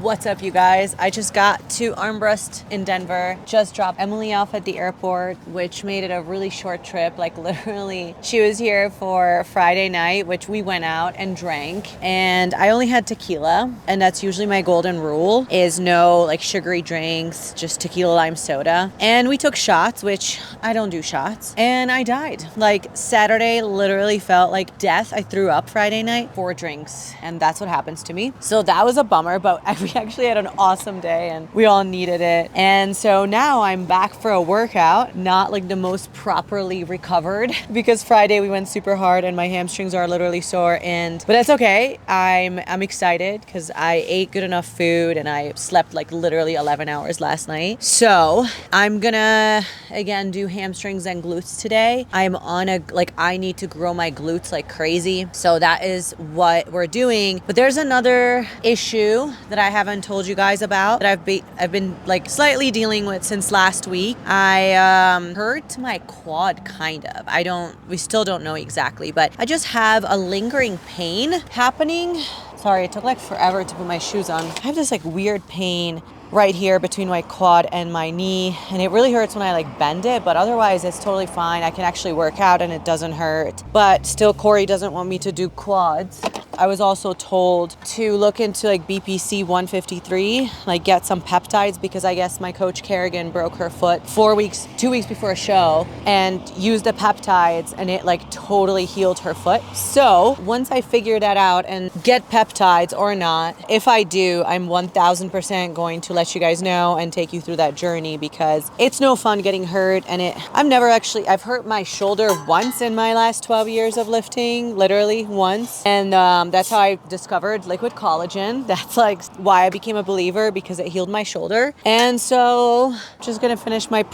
What's up, you guys? I just got to Armbrust in Denver, just dropped Emily off at the airport, which made it a really short trip. Like literally, she was here for Friday night, which we went out and drank, and I only had tequila, and that's usually my golden rule, is no like sugary drinks, just tequila lime soda. And we took shots, which I don't do shots, and I died. Like Saturday literally felt like death. I threw up Friday night, 4 drinks, and that's what happens to me. So that was a bummer, but we actually had an awesome day and we all needed it. And so now I'm back for a workout, not like the most properly recovered because Friday we went super hard and my hamstrings are literally sore, but that's okay. I'm excited because I ate good enough food and I slept like literally 11 hours last night. So I'm gonna again do hamstrings and glutes today. I'm on I need to grow my glutes like crazy. So that is what we're doing. But there's another issue that I haven't told you guys about that I've been like slightly dealing with since last week. I hurt my quad kind of. We still don't know exactly, but I just have a lingering pain happening. Sorry, it took like forever to put my shoes on. I have this like weird pain right here between my quad and my knee, and it really hurts when I like bend it, but otherwise it's totally fine. I can actually work out and it doesn't hurt, but still Corey doesn't want me to do quads. I was also told to look into like BPC 153, like get some peptides, because I guess my coach Kerrigan broke her foot 2 weeks before a show, and used the peptides and it like totally healed her foot. So once I figure that out and get peptides or not, if I do, I'm 1000% going to let you guys know and take you through that journey, because it's no fun getting hurt. And I've hurt my shoulder once in my last 12 years of lifting, literally once. And that's how I discovered liquid collagen. That's like why I became a believer, because it healed my shoulder. And so just gonna finish my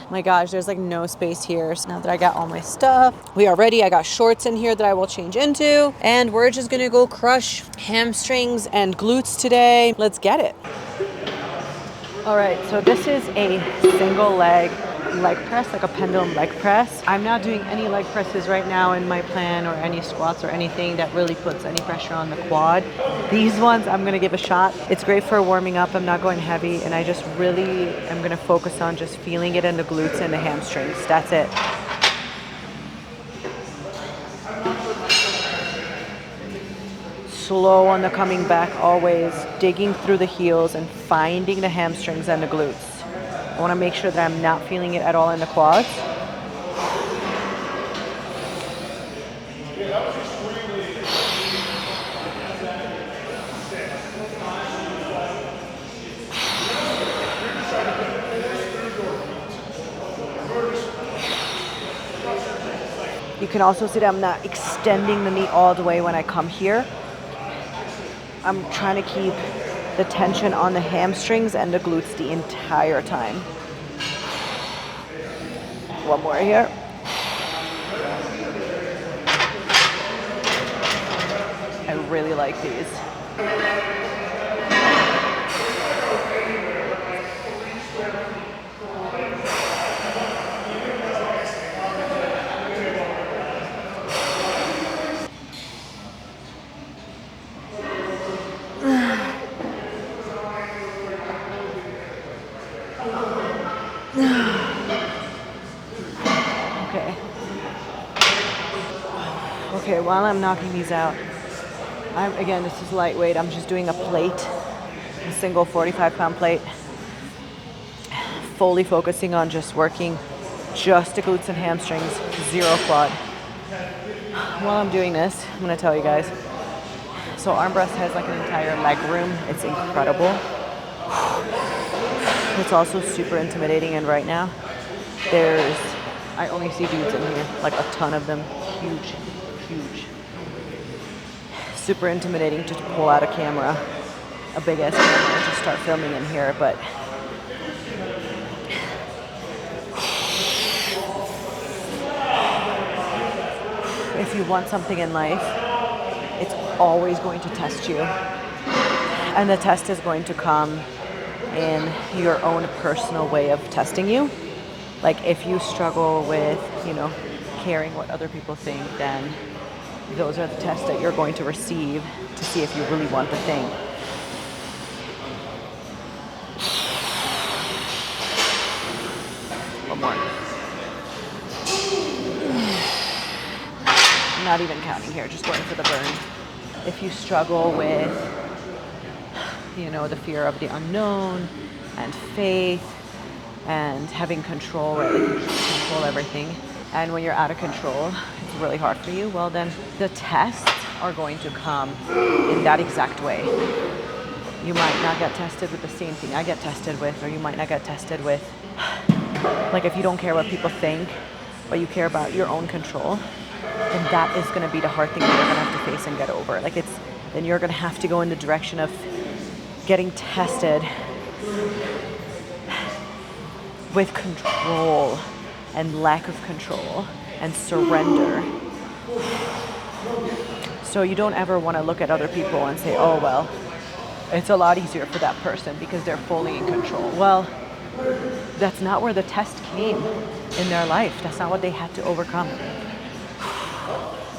my gosh, there's like no space here. So now that I got all my stuff, we are ready. I got shorts in here that I will change into, and we're just gonna go crush hamstrings and glutes today. Let's get it. All right, so this is a single leg press, like a pendulum leg press. I'm not doing any leg presses right now in my plan, or any squats or anything that really puts any pressure on the quad. These ones I'm gonna give a shot. It's great for warming up. I'm not going heavy, and I just really am gonna focus on just feeling it in the glutes and the hamstrings. That's it. Slow on the coming back, always digging through the heels and finding the hamstrings and the glutes. I want to make sure that I'm not feeling it at all in the quads. You can also see that I'm not extending the knee all the way when I come here. I'm trying to keep the tension on the hamstrings and the glutes the entire time. One more here. I really like these. Okay, while I'm knocking these out, again, this is lightweight. I'm just doing a plate, a single 45-pound plate, fully focusing on just working just the glutes and hamstrings, 0 quad. While I'm doing this, I'm gonna tell you guys. So Armbrust has like an entire leg room. It's incredible. It's also super intimidating, and right now, I only see dudes in here, like a ton of them, huge. Super intimidating to pull out a camera, a big ass camera, and just start filming in here, but if you want something in life, it's always going to test you. And the test is going to come in your own personal way of testing you. Like if you struggle with, caring what other people think, then those are the tests that you're going to receive to see if you really want the thing. not even counting here, just going for the burn. If you struggle with, you know, the fear of the unknown and faith and having control, right? Like you control everything. And when you're out of control, it's really hard for you. Well, then the tests are going to come in that exact way. You might not get tested with the same thing I get tested with, or you might not get tested with, like if you don't care what people think, but you care about your own control, then that is going to be the hard thing that you're going to have to face and get over. Like then you're going to have to go in the direction of getting tested with control and lack of control and surrender. So you don't ever want to look at other people and say, oh, well, it's a lot easier for that person because they're fully in control. Well, that's not where the test came in their life. That's not what they had to overcome.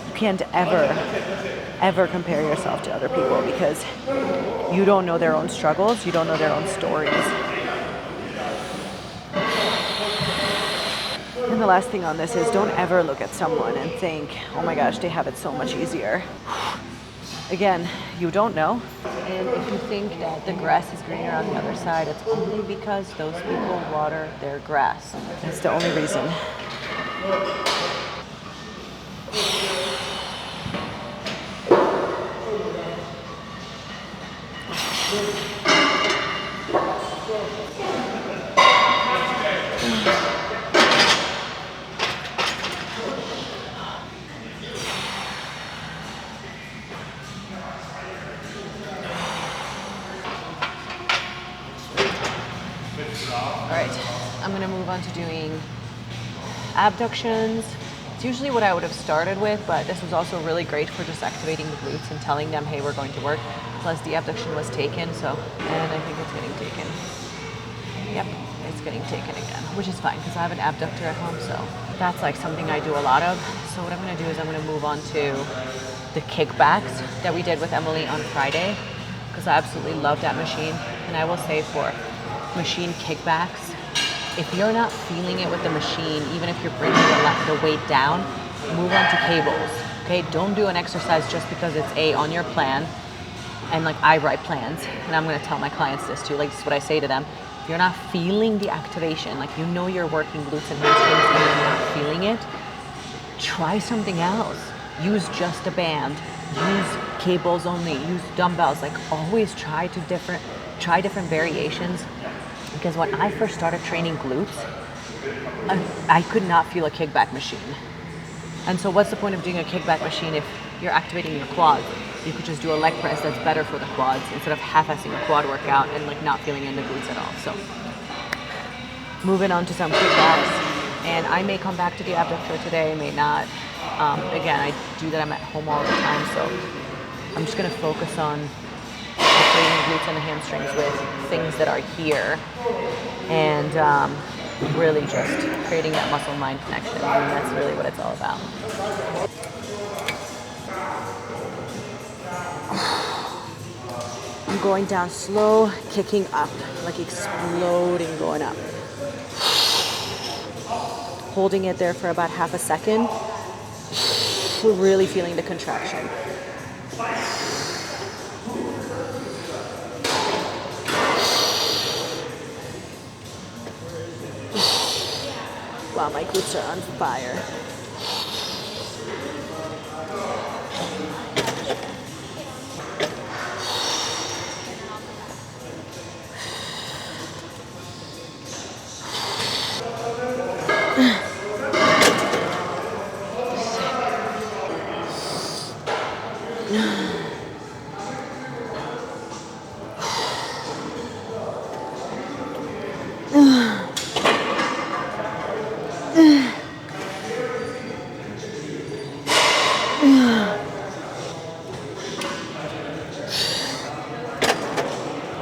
You can't ever compare yourself to other people because you don't know their own struggles. You don't know their own stories. And the last thing on this is don't ever look at someone and think, oh my gosh, they have it so much easier. Again, you don't know. And if you think that the grass is greener on the other side, it's only because those people water their grass. That's the only reason. All right, I'm gonna move on to doing abductions. It's usually what I would have started with, but this was also really great for just activating the glutes and telling them, hey, we're going to work. Plus the abduction was taken, and I think it's getting taken. Yep, it's getting taken again, which is fine because I have an abductor at home, so that's like something I do a lot of. So what I'm gonna do is I'm gonna move on to the kickbacks that we did with Emily on Friday because I absolutely love that machine. And I will say for machine kickbacks, if you're not feeling it with the machine, even if you're bringing the weight down, move on to cables. Okay, don't do an exercise just because it's on your plan. And like I write plans, and I'm gonna tell my clients this too. Like this is what I say to them: if you're not feeling the activation, like you know you're working glutes and hamstrings and you're not feeling it, try something else. Use just a band. Use cables only. Use dumbbells. Like always try different variations. Because when I first started training glutes, I could not feel a kickback machine. And so what's the point of doing a kickback machine if you're activating your quads? You could just do a leg press that's better for the quads instead of half-assing a quad workout and like not feeling in the glutes at all. So moving on to some kickbacks. And I may come back to the abductor today, may not. Again, I do that, I'm at home all the time, so I'm just gonna focus on training glutes and the hamstrings with things that are here and really just creating that muscle-mind connection. I mean, that's really what it's all about. I'm going down slow, kicking up, like exploding, going up. Holding it there for about half a second. Really feeling the contraction. Wow, my glutes are on fire.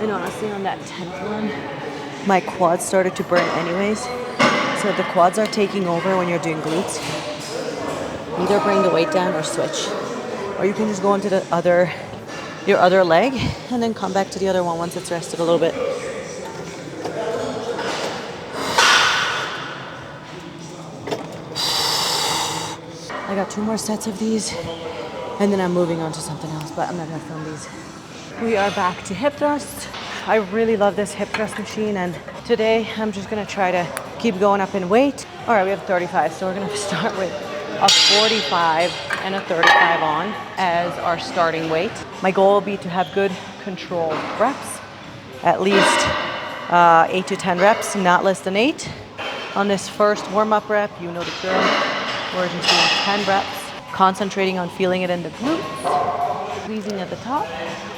And honestly, on that 10th one, my quads started to burn anyways. So the quads are taking over when you're doing glutes. Either bring the weight down or switch. Or you can just go into your other leg and then come back to the other one once it's rested a little bit. I I got 2 more sets of these, and then I'm moving on to something else, but I'm not gonna film these. We are back to hip thrust. I really love this hip thrust machine, and today I'm just gonna try to keep going up in weight. All right, we have 35, so we're gonna start with a 45 and a 35 on as our starting weight. My goal will be to have good controlled reps, at least 8 to 10 reps, not less than 8. On this first warm-up rep, you know the drill. We're just doing 10 reps, concentrating on feeling it in the glutes, squeezing at the top,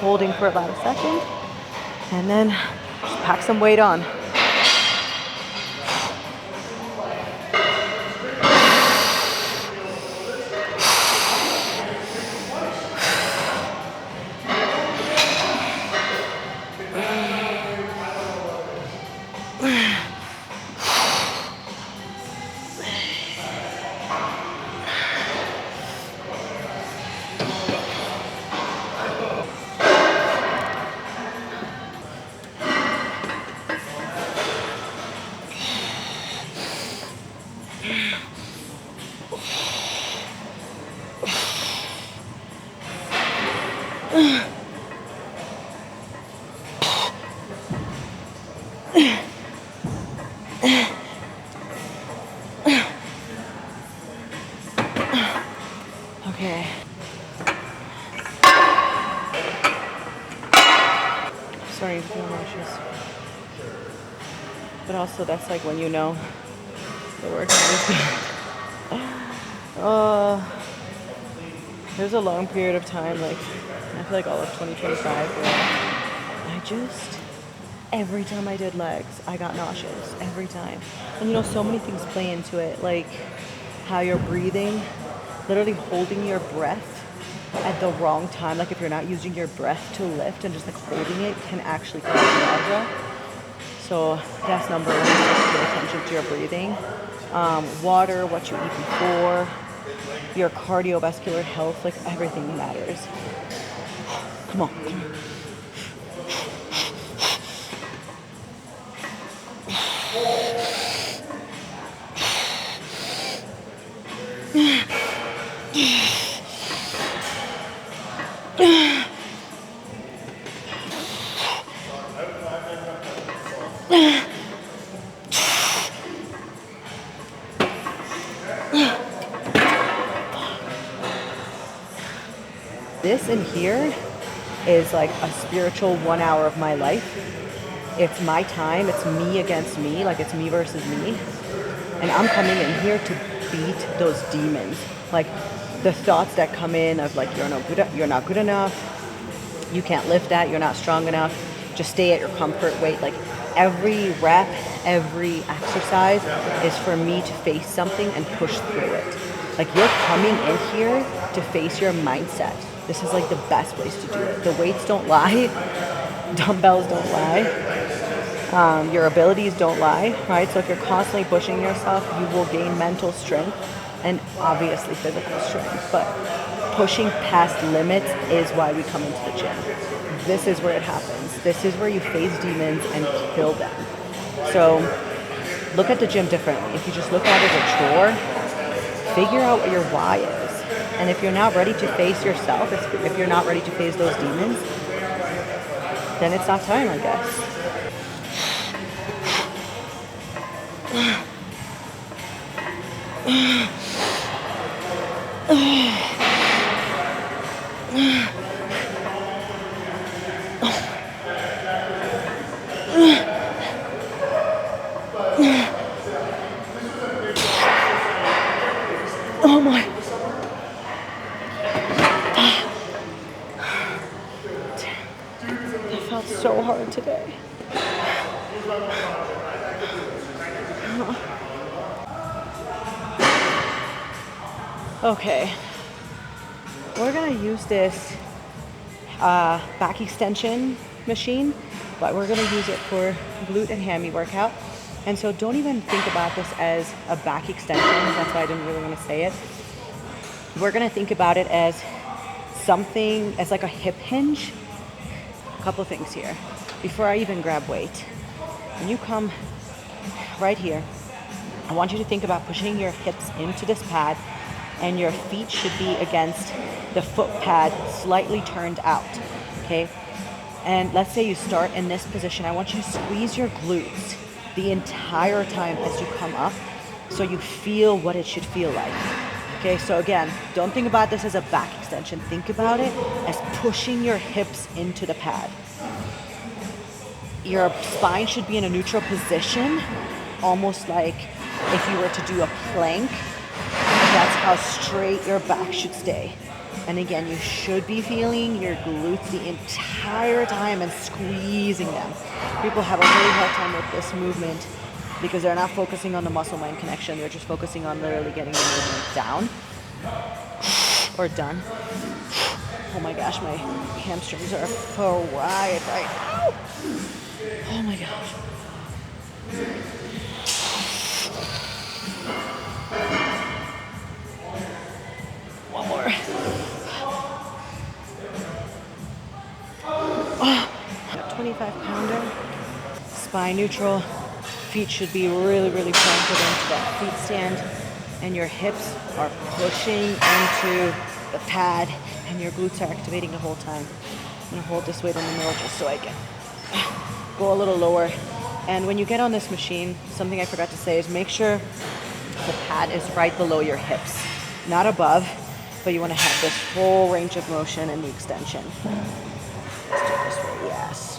holding for about a second, and then just pack some weight on. Okay. Sorry if you're nauseous. But also that's like when you know the workout is good. There's a long period of time, like I feel like all of 2025 where I just, every time I did legs, I got nauseous, every time. And you know, so many things play into it, like how you're breathing, literally holding your breath at the wrong time. Like if you're not using your breath to lift and just like holding it can actually cause nausea. So that's number one, just pay attention to your breathing. Water, what you eat before, your cardiovascular health, like everything matters. Come on. This in here is like a spiritual 1 hour of my life. It's my time, it's me against me, like it's me versus me. And I'm coming in here to beat those demons. Like the thoughts that come in of like, you're not good enough, you can't lift that, you're not strong enough, just stay at your comfort weight. Like every rep, every exercise is for me to face something and push through it. Like you're coming in here to face your mindset. This is like the best place to do it. The weights don't lie, dumbbells don't lie, your abilities don't lie, right? So if you're constantly pushing yourself, you will gain mental strength and obviously physical strength. But pushing past limits is why we come into the gym. This is where it happens. This is where you face demons and kill them. So look at the gym differently. If you just look at it as a chore, figure out what your why is. And if you're not ready to face yourself, if you're not ready to face those demons, then it's not time, I guess. Oh my. That felt so hard today. Okay, we're gonna use this back extension machine, but we're gonna use it for glute and hammy workout. And so don't even think about this as a back extension. That's why I didn't really want to say it. We're gonna think about it as something, as like a hip hinge. A couple of things here. Before I even grab weight, when you come right here, I want you to think about pushing your hips into this pad, and your feet should be against the foot pad, slightly turned out, okay? And let's say you start in this position. I want you to squeeze your glutes the entire time as you come up so you feel what it should feel like. Okay, so again, don't think about this as a back extension. Think about it as pushing your hips into the pad. Your spine should be in a neutral position, almost like if you were to do a plank. That's how straight your back should stay. And again, you should be feeling your glutes the entire time and squeezing them. People have a really hard time with this movement because they're not focusing on the muscle-mind connection. They're just focusing on literally getting the movement down or done. Oh my gosh, my hamstrings are fried right now. Oh my gosh. One more. 25-pounder. Spine neutral. Feet should be really, really planted into that feet stand. And your hips are pushing into the pad and your glutes are activating the whole time. I'm gonna hold this weight in the middle just so I can go a little lower. And when you get on this machine, something I forgot to say is make sure the pad is right below your hips, not above, but you want to have this full range of motion and the extension. Let's do it this way, yes.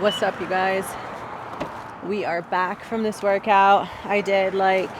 What's up, you guys? We are back from this workout. I did like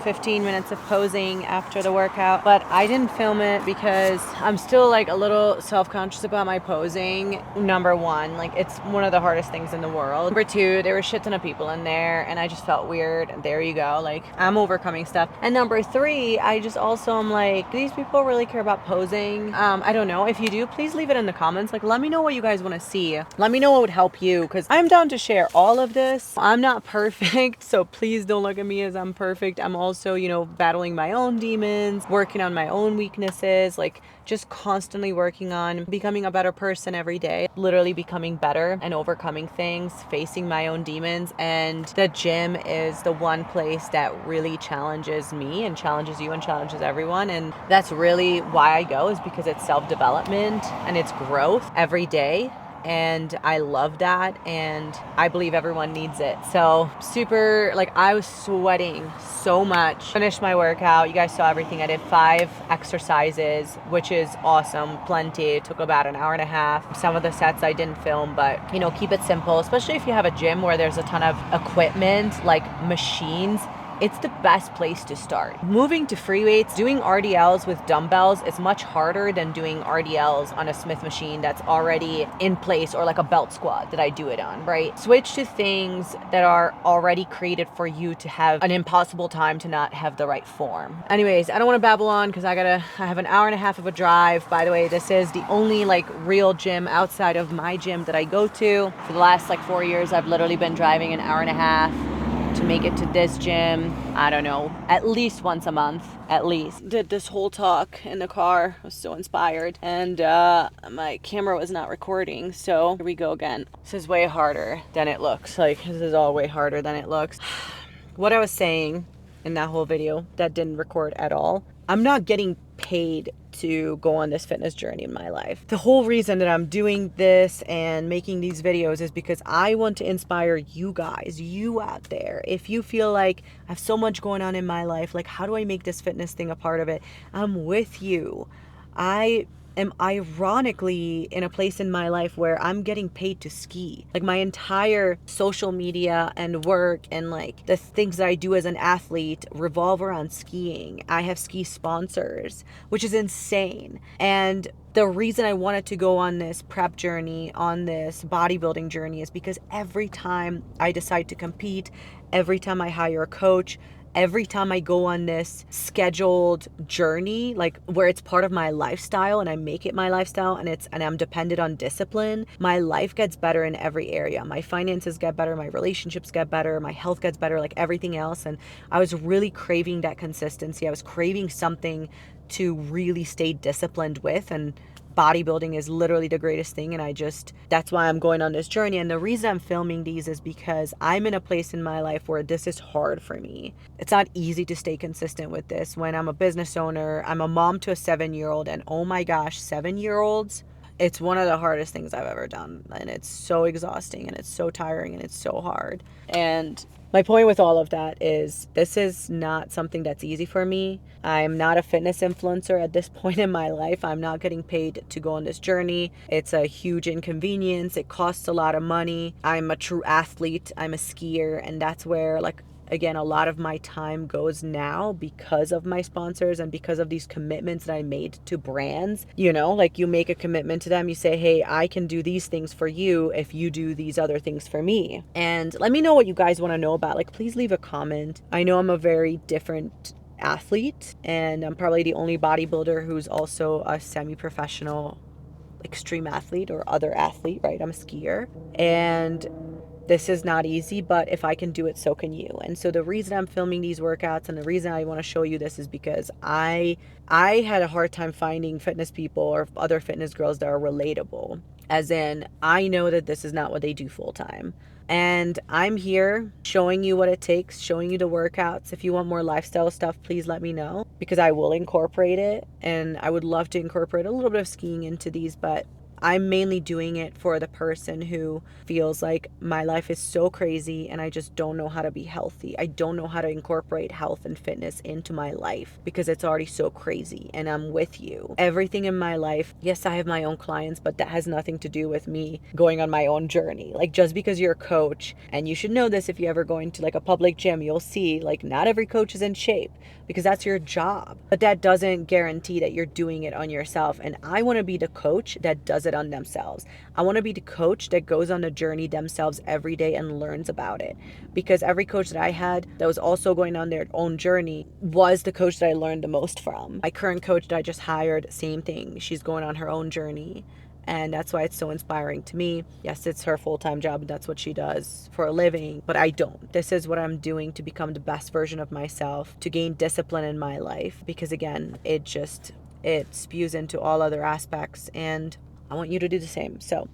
15 minutes of posing after the workout, but I didn't film it because I'm still like a little self-conscious about my posing. Number one, like it's one of the hardest things in the world. Number two, there were shit ton of people in there and I just felt weird. There you go. Like I'm overcoming stuff. And number three, I just also am like, do these people really care about posing? I don't know. If you do, please leave it in the comments. Like, let me know what you guys want to see. Let me know what would help you, because I'm down to share all of this. I'm not perfect, so please don't look at me as I'm perfect. I'm also, battling my own demons, working on my own weaknesses, like just constantly working on becoming a better person every day, literally becoming better and overcoming things, facing my own demons. And the gym is the one place that really challenges me and challenges you and challenges everyone. And that's really why I go, is because it's self-development and it's growth every day. And I love that, and I believe everyone needs it. So super, like I was sweating so much. Finished my workout. You guys saw everything. I did 5 exercises, which is awesome. Plenty. It took about an hour and a half. Some of the sets I didn't film, but keep it simple, especially if you have a gym where there's a ton of equipment, like machines. It's the best place to start. Moving to free weights, doing RDLs with dumbbells is much harder than doing RDLs on a Smith machine that's already in place, or like a belt squat that I do it on, right? Switch to things that are already created for you to have an impossible time to not have the right form. Anyways, I don't want to babble on because I have an hour and a half of a drive. By the way, this is the only like real gym outside of my gym that I go to. For the last 4 years, I've literally been driving an hour and a half to make it to this gym. I don't know, at least once a month, at least. Did this whole talk in the car. I was so inspired, and my camera was not recording, so here we go again. This is way harder than it looks. This is all way harder than it looks. what I was saying in that whole video that didn't record at all, I'm not getting paid to go on this fitness journey in my life. The whole reason that I'm doing this and making these videos is because I want to inspire you guys, you out there. If you feel like I have so much going on in my life, like how do I make this fitness thing a part of it? I'm with you. I am ironically in a place in my life where I'm getting paid to ski. Like my entire social media and work and like the things that I do as an athlete revolve around skiing. I have ski sponsors, which is insane. And the reason I wanted to go on this prep journey, on this bodybuilding journey, is because every time I decide to compete, every time I hire a coach, every time I go on this scheduled journey, like where it's part of my lifestyle and I make it my lifestyle and I'm dependent on discipline, my life gets better in every area. My finances get better, my relationships get better, my health gets better, like everything else. And I was really craving that consistency. I was craving something to really stay disciplined with, and bodybuilding is literally the greatest thing. And that's why I'm going on this journey. And the reason I'm filming these is because I'm in a place in my life where this is hard for me. It's not easy to stay consistent with this when I'm a business owner. I'm a mom to a 7-year-old, and oh my gosh, 7-year-olds, it's one of the hardest things I've ever done. And it's so exhausting and it's so tiring and it's so hard. And my point with all of that is this is not something that's easy for me. I'm not a fitness influencer at this point in my life. I'm not getting paid to go on this journey. It's a huge inconvenience. It costs a lot of money. I'm a true athlete. I'm a skier. And that's where, like, again, a lot of my time goes now because of my sponsors and because of these commitments that I made to brands. You know, like you make a commitment to them. You say, hey, I can do these things for you if you do these other things for me. And let me know what you guys want to know about. Like, please leave a comment. I know I'm a very different athlete, and I'm probably the only bodybuilder who's also a semi-professional extreme athlete or other athlete, right? I'm a skier. And this is not easy, but if I can do it, so can you. And so the reason I'm filming these workouts and the reason I want to show you this is because I had a hard time finding fitness people or other fitness girls that are relatable. As in, I know that this is not what they do full time. And I'm here showing you what it takes, showing you the workouts. If you want more lifestyle stuff, please let me know, because I will incorporate it. And I would love to incorporate a little bit of skiing into these, but I'm mainly doing it for the person who feels like my life is so crazy and I just don't know how to be healthy. I don't know how to incorporate health and fitness into my life because it's already so crazy. And I'm with you. Everything in my life, yes, I have my own clients, but that has nothing to do with me going on my own journey. Like, just because you're a coach, and you should know this if you ever go into like a public gym, you'll see like not every coach is in shape because that's your job. But that doesn't guarantee that you're doing it on yourself. And I want to be the coach that does it on themselves. I want to be the coach that goes on the journey themselves every day and learns about it. Because every coach that I had that was also going on their own journey was the coach that I learned the most from. My current coach that I just hired, same thing. She's going on her own journey. And that's why it's so inspiring to me. Yes, it's her full-time job. And that's what she does for a living. But I don't. This is what I'm doing to become the best version of myself, to gain discipline in my life. Because again, it spews into all other aspects. And I want you to do the same. So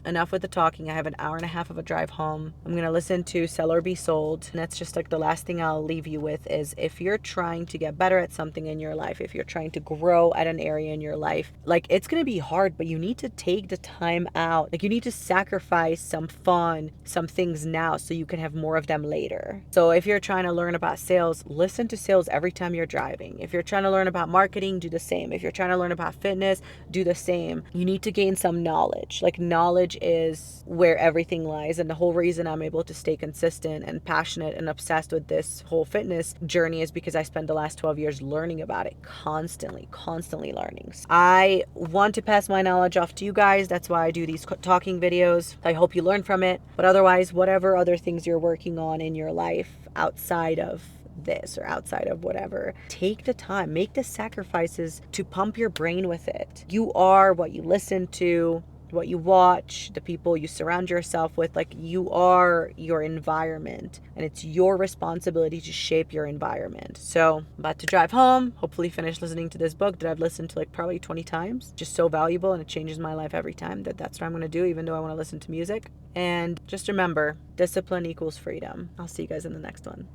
enough with the talking. I have an hour and a half of a drive home. I'm going to listen to Sell or Be Sold. And that's just like the last thing I'll leave you with is, if you're trying to get better at something in your life, if you're trying to grow at an area in your life, like, it's going to be hard, but you need to take the time out. Like, you need to sacrifice some fun, some things now so you can have more of them later. So if you're trying to learn about sales, listen to sales every time you're driving. If you're trying to learn about marketing, do the same. If you're trying to learn about fitness, do the same. You need to gain some knowledge. Like, knowledge is where everything lies. And the whole reason I'm able to stay consistent and passionate and obsessed with this whole fitness journey is because I spent the last 12 years learning about it, constantly learning. I want to pass my knowledge off to you guys. That's why I do these talking videos. I hope you learn from it. But otherwise, whatever other things you're working on in your life outside of this or outside of whatever, take the time, make the sacrifices to pump your brain with it. You are what you listen to, what you watch, the people you surround yourself with. Like, you are your environment, and it's your responsibility to shape your environment. So I'm about to drive home, hopefully finish listening to this book that I've listened to like probably 20 times. Just so valuable, and it changes my life every time. That's what I'm going to do, even though I want to listen to music. And just remember, discipline equals freedom. I'll see you guys in the next one.